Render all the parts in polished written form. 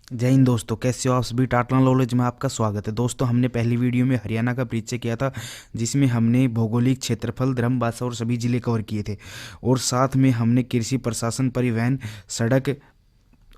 जय हिंद दोस्तों, कैसे हो आप सभी। टाटा नॉलेज में आपका स्वागत है। दोस्तों, हमने पहली वीडियो में हरियाणा का परिचय किया था, जिसमें हमने भौगोलिक क्षेत्रफल, धर्म, भाषा और सभी जिले कवर किए थे। और साथ में हमने कृषि, प्रशासन, परिवहन, सड़क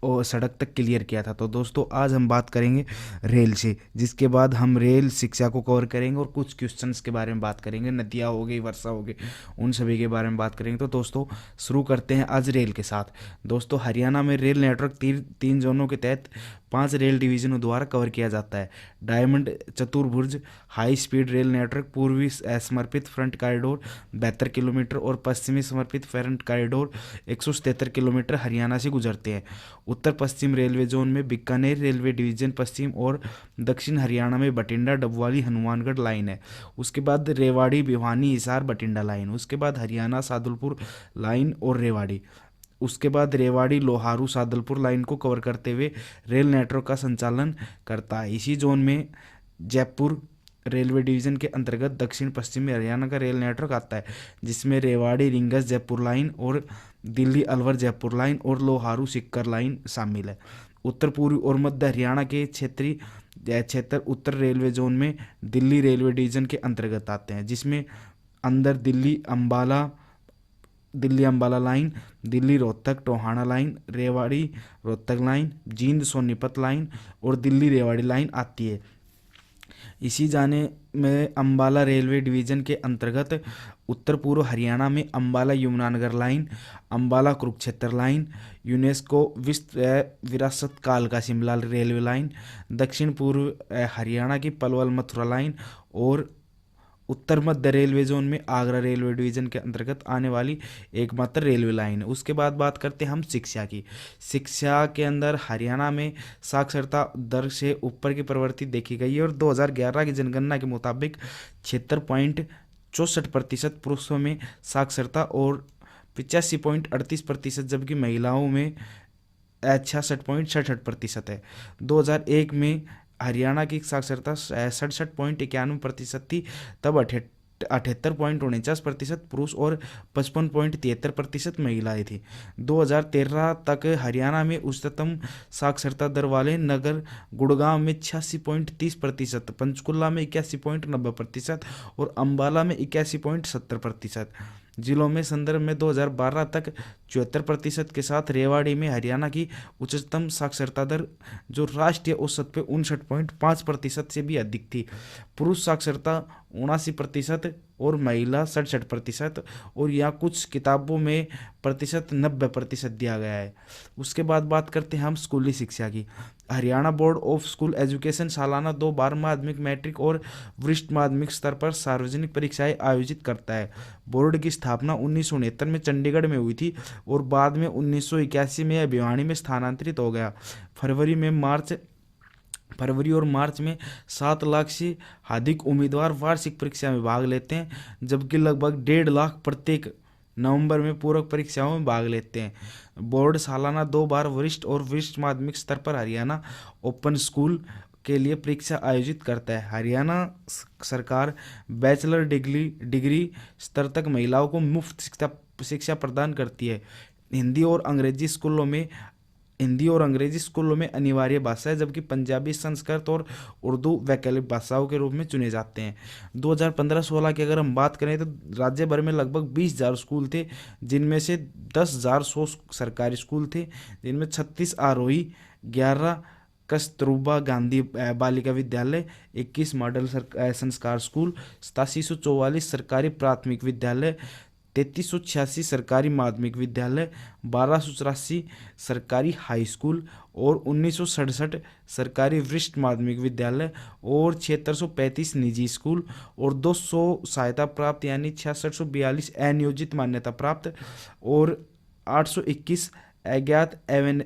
और सड़क तक क्लियर किया था। तो दोस्तों, आज हम बात करेंगे रेल से, जिसके बाद हम रेल शिक्षा को कवर करेंगे और कुछ क्वेश्चंस के बारे में बात करेंगे। नदियाँ हो गई, वर्षा हो गई, उन सभी के बारे में बात करेंगे। तो दोस्तों, शुरू करते हैं आज रेल के साथ। दोस्तों, हरियाणा में रेल नेटवर्क तीन जोनों के तहत 5 रेल डिवीजनों द्वारा कवर किया जाता है। डायमंड चतुर्भुज हाई स्पीड रेल नेटवर्क पूर्वी समर्पित फ्रंट कॉरिडोर 72 किलोमीटर और पश्चिमी समर्पित फ्रंट कॉरिडोर 177 किलोमीटर हरियाणा से गुजरते हैं। उत्तर पश्चिम रेलवे जोन में बीकानेर रेलवे डिवीजन पश्चिम और दक्षिण हरियाणा में बठिंडा डबवाली हनुमानगढ़ लाइन है। उसके बाद रेवाड़ी भिवानी हिसार बठिंडा लाइन। उसके बाद हरियाणा सादुलपुर लाइन और रेवाड़ी। उसके बाद रेवाड़ी लोहारू सादुलपुर लाइन को कवर करते हुए रेल नेटवर्क का संचालन करता है। इसी जोन में जयपुर रेलवे डिवीजन के अंतर्गत दक्षिण पश्चिमी हरियाणा का रेल नेटवर्क आता है, जिसमें रेवाड़ी रिंगस जयपुर लाइन और दिल्ली अलवर जयपुर लाइन और लोहारू सिक्कर लाइन शामिल है। उत्तर पूर्वी और मध्य हरियाणा के क्षेत्रीय क्षेत्र उत्तर रेलवे जोन में दिल्ली रेलवे डिवीजन के अंतर्गत आते हैं, जिसमें अंदर Delhi Ambala line, Delhi Rohtak Tohana line, Rewari Rohtak line, Jind Sonipat line और दिल्ली रेवाड़ी लाइन आती है। इसी जाने में अंबाला रेलवे डिवीजन के अंतर्गत उत्तर पूर्व हरियाणा में Ambala Yamunanagar line, Ambala Kurukshetra line, UNESCO विश्व विरासत काल का शिमला रेलवे लाइन, दक्षिण पूर्व हरियाणा की पलवल मथुरा लाइन और उत्तर मध्य रेलवे जोन में आगरा रेलवे डिवीजन के अंतर्गत आने वाली एकमात्र रेलवे लाइन है। उसके बाद बात करते हैं हम शिक्षा की। शिक्षा के अंदर हरियाणा में साक्षरता दर से ऊपर की प्रवृत्ति देखी गई है और 2011 की जनगणना के मुताबिक 76.64% पुरुषों में साक्षरता और 85.38%, जबकि महिलाओं में 66.67% है। 2001 में हरियाणा की साक्षरता 67.91% थी, तब 78.49% पुरुष और 55.73% महिलाएं थी। 2013 तक हरियाणा में उच्चतम साक्षरता दर वाले नगर गुड़गांव में 86.30%, पंचकुला में 81.90% और अंबाला में 81.70%। जिलों में संदर्भ में 2012 तक 74% के साथ रेवाड़ी में हरियाणा की उच्चतम साक्षरता दर, जो राष्ट्रीय औसत पे 59.5% से भी अधिक थी। पुरुष साक्षरता 79% और महिला 67%, और यहाँ कुछ किताबों में प्रतिशत 90% दिया गया है। उसके बाद बात करते हैं हम स्कूली शिक्षा की। Haryana board of school education सालाना 2 बार माध्यमिक, मैट्रिक और वरिष्ठ माध्यमिक स्तर पर सार्वजनिक परीक्षाएं आयोजित करता है। बोर्ड की स्थापना 1969 में चंडीगढ़ में हुई थी और बाद में 1981 में यह भिवानी में स्थानांतरित हो गया। फरवरी और मार्च में 7 लाख से अधिक उम्मीदवार वार्षिक परीक्षा में भाग लेते हैं, जबकि लगभग 1.5 लाख प्रत्येक नवंबर में पूरक परीक्षाओं में भाग लेते हैं। बोर्ड सालाना 2 बार वरिष्ठ और वरिष्ठ माध्यमिक स्तर पर हरियाणा ओपन स्कूल के लिए परीक्षा आयोजित करता है। हरियाणा सरकार बैचलर डिग्री स्तर तक महिलाओं को मुफ्त शिक्षा प्रदान करती है। हिंदी और अंग्रेजी स्कूलों में अनिवार्य भाषा है, जबकि पंजाबी, संस्कृत और उर्दू वैकल्पिक भाषाओं के रूप में चुने जाते हैं। 2015-16 की अगर हम बात करें तो राज्य भर में लगभग 20,000 स्कूल थे, जिनमें से 10,100 सरकारी स्कूल थे, जिनमें 36 आरोही, 11 कस्तूरबा गांधी बालिका विद्यालय, 21 मॉडल संस्कार स्कूल, 8744 सरकारी प्राथमिक विद्यालय, 3386 सरकारी माध्यमिक विद्यालय, 1284 सरकारी हाई स्कूल और 1967 सरकारी वरिष्ठ माध्यमिक विद्यालय और 7635 निजी स्कूल और 200 सहायता प्राप्त यानी 6642 अनियोजित मान्यता प्राप्त और 821 अज्ञात एवं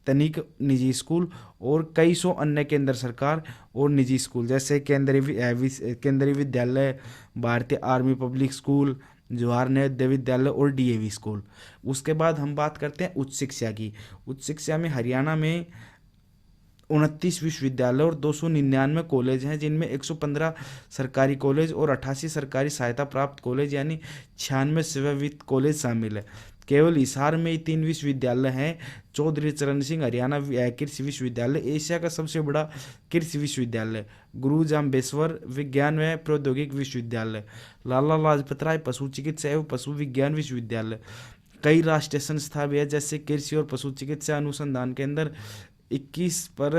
तनिक निजी स्कूल और कई सौ अन्य केंद्र सरकार और निजी स्कूल, जैसे केंद्रीय विद्यालय, भारतीय army public school, Jawahar Navodaya Vidyalaya और डीएवी स्कूल। उसके बाद हम बात करते हैं उच्च शिक्षा की। उच्च शिक्षा में हरियाणा में 29 विश्वविद्यालय और 299 कॉलेज हैं, जिनमें 115 सरकारी कॉलेज और 88 सरकारी सहायता प्राप्त कॉलेज यानी 96 सेवावित्त कॉलेज शामिल है। केवल हिसार में ही 3 विश्वविद्यालय हैं। चौधरी चरण सिंह हरियाणा कृषि विश्वविद्यालय एशिया का सबसे बड़ा कृषि विश्वविद्यालय। गुरु जाम्बेश्वर विज्ञान व प्रौद्योगिकी विश्वविद्यालय। लाला लाजपत राय पशु चिकित्सा एवं पशु विज्ञान विश्वविद्यालय। कई राष्ट्रीय संस्था भी है, जैसे कृषि और पशु चिकित्सा अनुसंधान केंद्र 21 पर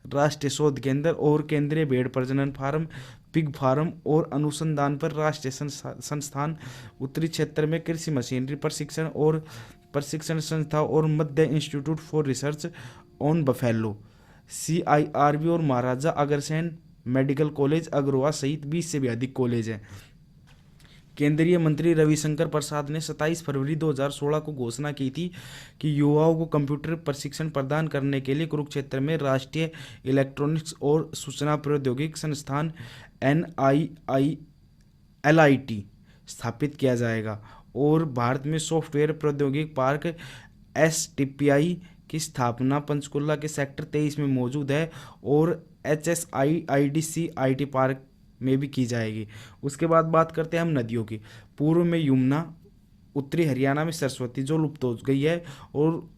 राष्ट्रीय शोध केंद्र और केंद्रीय भेड़ प्रजनन फार्म, पिग फार्म और अनुसंधान पर राष्ट्रीय संस्थान। उत्तरी क्षेत्र में कृषि मशीनरी प्रशिक्षण संस्था और मध्य institute for research on buffalo. CIRB और महाराजा अग्रसेन मेडिकल कॉलेज अग्रवा सहित 20 से भी अधिक कॉलेज हैं। केंद्रीय मंत्री रविशंकर प्रसाद ने 27 फरवरी 2016 को घोषणा की थी कि युवाओं को कंप्यूटर प्रशिक्षण प्रदान करने के लिए कुरुक्षेत्र में राष्ट्रीय इलेक्ट्रॉनिक्स और सूचना प्रौद्योगिकी संस्थान NIIT स्थापित किया जाएगा और भारत में सॉफ्टवेयर प्रौद्योगिकी पार्क STPI की स्थापना पंचकुला के सेक्टर 23 में मौजूद है और HSIIDC IT पार्क में भी की जाएगी। उसके बाद बात करते हैं हम नदियों की। पूर्व में यमुना, उत्तरी हरियाणा में सरस्वती जो लुप्त हो गई है और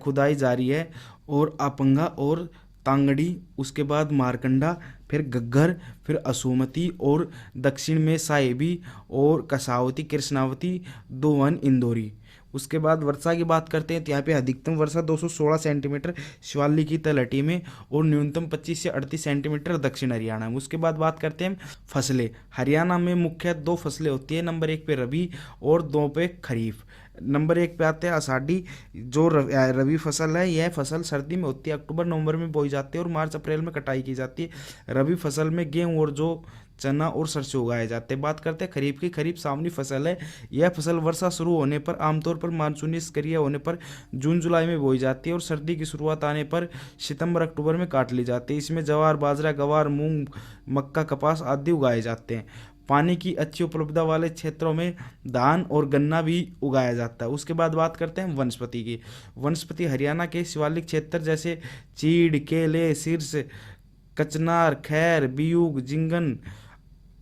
खुदाई जारी है, और आपंगा और तांगड़ी, उसके बाद मारकंडा, फिर घग्गर, फिर असुमती और दक्षिण में साहेबी और कसावती, कृष्णावती, दोवन, इंदौरी। उसके बाद वर्षा की बात करते हैं तो यहाँ पे अधिकतम वर्षा 216 सेंटीमीटर शिवालिक की तलहटी में और न्यूनतम 25 से 38 सेंटीमीटर दक्षिण हरियाणा में। उसके बाद बात करते हैं फसलें। हरियाणा में मुख्य 2 फसलें होती है, नंबर 1 पे रबी और 2 पे खरीफ। नंबर 1 पे आते हैं आषाढ़ी, जो रबी फसल है। यह फसल सर्दी में होती है, अक्टूबर नवंबर में बोई जाती है और मार्च अप्रैल में कटाई की जाती है। रबी फसल में गेहूँ और जो चना और सरसों उगाए जाते हैं। बात करते हैं खरीफ की। खरीफ सावनी फसल है। यह फसल वर्षा शुरू होने पर, आमतौर पर मानसूनी सक्रिय होने पर जून जुलाई में बोई जाती है और सर्दी की शुरुआत आने पर सितंबर अक्टूबर में काट ली जाती है। इसमें ज्वार, बाजरा, ग्वार, मूंग, मक्का, कपास आदि उगाए जाते हैं। पानी की अच्छी उपलब्धता वाले क्षेत्रों में धान और गन्ना भी उगाया जाता है। उसके बाद बात करते हैं वनस्पति की। वनस्पति हरियाणा के शिवालिक क्षेत्र जैसे चीड़, केले, शीर्ष, कचनार, खैर, बियूग, जिंगन,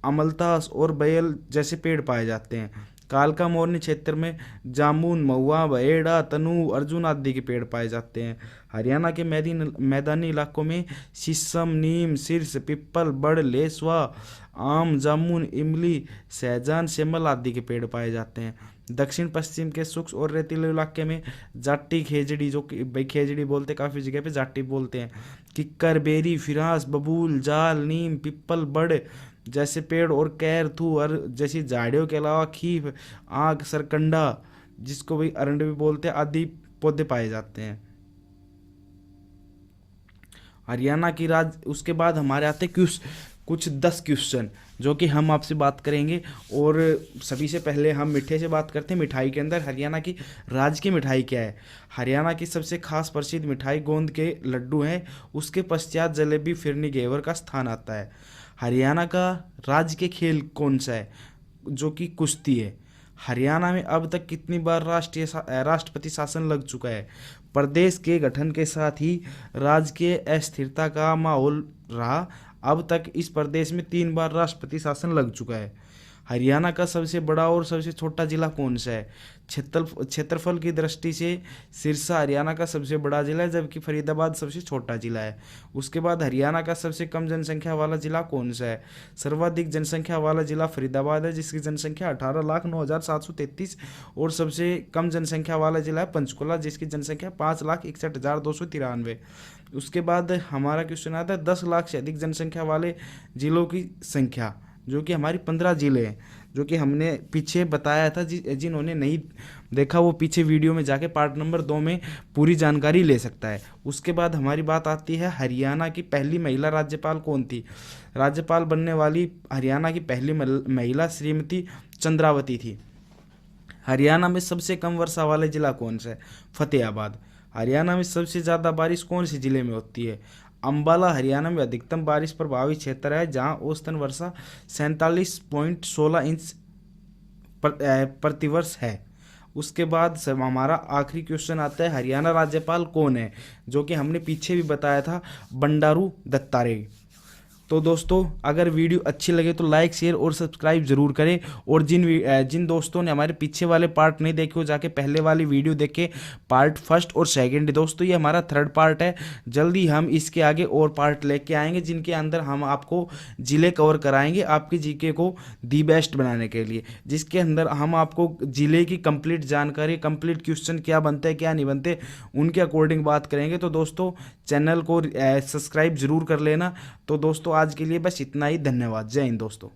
अमलतास और बेल जैसे पेड़ पाए जाते हैं। कालका मोरनी क्षेत्र में जामुन, महुआ, बहेड़ा, तनु, अर्जुन आदि के पेड़ पाए जाते हैं। हरियाणा के मैदानी इलाकों में शीशम, नीम, शीर्ष, पिप्पल, बड़, लेसवा, आम, जामुन, इमली, सहजान, सेमल आदि के पेड़ पाए जाते हैं। दक्षिण पश्चिम के शुष्क और रेतीले इलाके में जाट्टी, खेजड़ी, जो कि भाई खेजड़ी बोलते, काफ़ी जगह पे जाट्टी बोलते हैं, किक्कर, बेरी, फिरास, बबूल, जाल, नीम, पिप्पल, बड़ जैसे पेड़ और कैर, थूर जैसी झाड़ियों के अलावा खीफ, आग, सरकंडा, जिसको भाई अरंड भी बोलते हैं, आदि पौधे पाए जाते हैं हरियाणा की उसके बाद हमारे आते कुछ 10 क्वेश्चन जो कि हम आपसे बात करेंगे। और सभी से पहले हम मिठे से बात करते हैं। मिठाई के अंदर हरियाणा की राज्य की मिठाई क्या है? हरियाणा की सबसे खास प्रसिद्ध मिठाई गोंद के लड्डू हैं। उसके पश्चात जलेबी, फिरनी, घेवर का स्थान आता है। हरियाणा का राज्य के खेल कौन सा है? जो कि कुश्ती है। हरियाणा में अब तक कितनी बार राष्ट्रपति शासन लग चुका है? प्रदेश के गठन के साथ ही राज्य के अस्थिरता का माहौल रहा। अब तक इस प्रदेश में 3 बार राष्ट्रपति शासन लग चुका है। हरियाणा का सबसे बड़ा और सबसे छोटा जिला कौन सा है? क्षेत्रफल की दृष्टि से सिरसा हरियाणा का सबसे बड़ा जिला है, जबकि फरीदाबाद सबसे छोटा जिला है। उसके बाद हरियाणा का सबसे कम जनसंख्या वाला जिला कौन सा है? सर्वाधिक जनसंख्या वाला जिला फरीदाबाद है, जिसकी जनसंख्या 18,09,733, और सबसे कम जनसंख्या वाला जिला है पंचकुला, जिसकी जनसंख्या 5,61,293। उसके बाद हमारा क्वेश्चन आता है 10 लाख से अधिक जनसंख्या वाले जिलों की संख्या, जो कि हमारी 15 जिले हैं, जो कि हमने पीछे बताया था। जिन्होंने नहीं देखा वो पीछे वीडियो में जाके पार्ट नंबर 2 में पूरी जानकारी ले सकता है। उसके बाद हमारी बात आती है हरियाणा की पहली महिला राज्यपाल कौन थी? राज्यपाल बनने वाली हरियाणा की पहली महिला श्रीमती चंद्रावती थी। हरियाणा में सबसे कम वर्षा वाला जिला कौन सा है? फतेहाबाद। हरियाणा में सबसे ज़्यादा बारिश कौन से जिले में होती है? अंबाला हरियाणा में अधिकतम बारिश प्रभावित क्षेत्र है, जहां औसतन वर्षा 47.16 इंच प्रतिवर्ष है। उसके बाद हमारा आखिरी क्वेश्चन आता है हरियाणा राज्यपाल कौन है? जो कि हमने पीछे भी बताया था, बंडारू दत्तात्रेय। तो दोस्तों अगर वीडियो अच्छी लगे तो लाइक शेयर और सब्सक्राइब जरूर करें। और जिन दोस्तों ने हमारे पीछे वाले पार्ट नहीं देखे हो जाके पहले वाली वीडियो देखे, पार्ट फर्स्ट और सेकंड। दोस्तों ये हमारा थर्ड पार्ट है, जल्दी हम इसके आगे और पार्ट लेके आएंगे जिनके अंदर हम आपको जिले कवर कराएंगे आपके जीके को दी बेस्ट बनाने के लिए, जिसके अंदर हम आपको जिले की कंप्लीट जानकारी, कंप्लीट क्वेश्चन क्या बनते हैं क्या नहीं बनते उनके अकॉर्डिंग बात करेंगे। तो दोस्तों चैनल को सब्सक्राइब जरूर कर लेना। तो दोस्तों आज के लिए बस इतना ही, धन्यवाद, जय हिंद दोस्तों।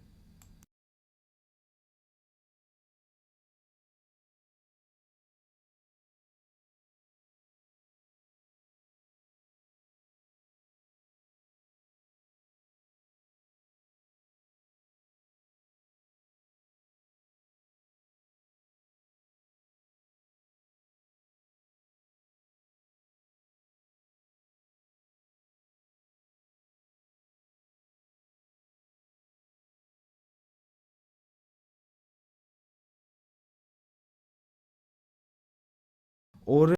और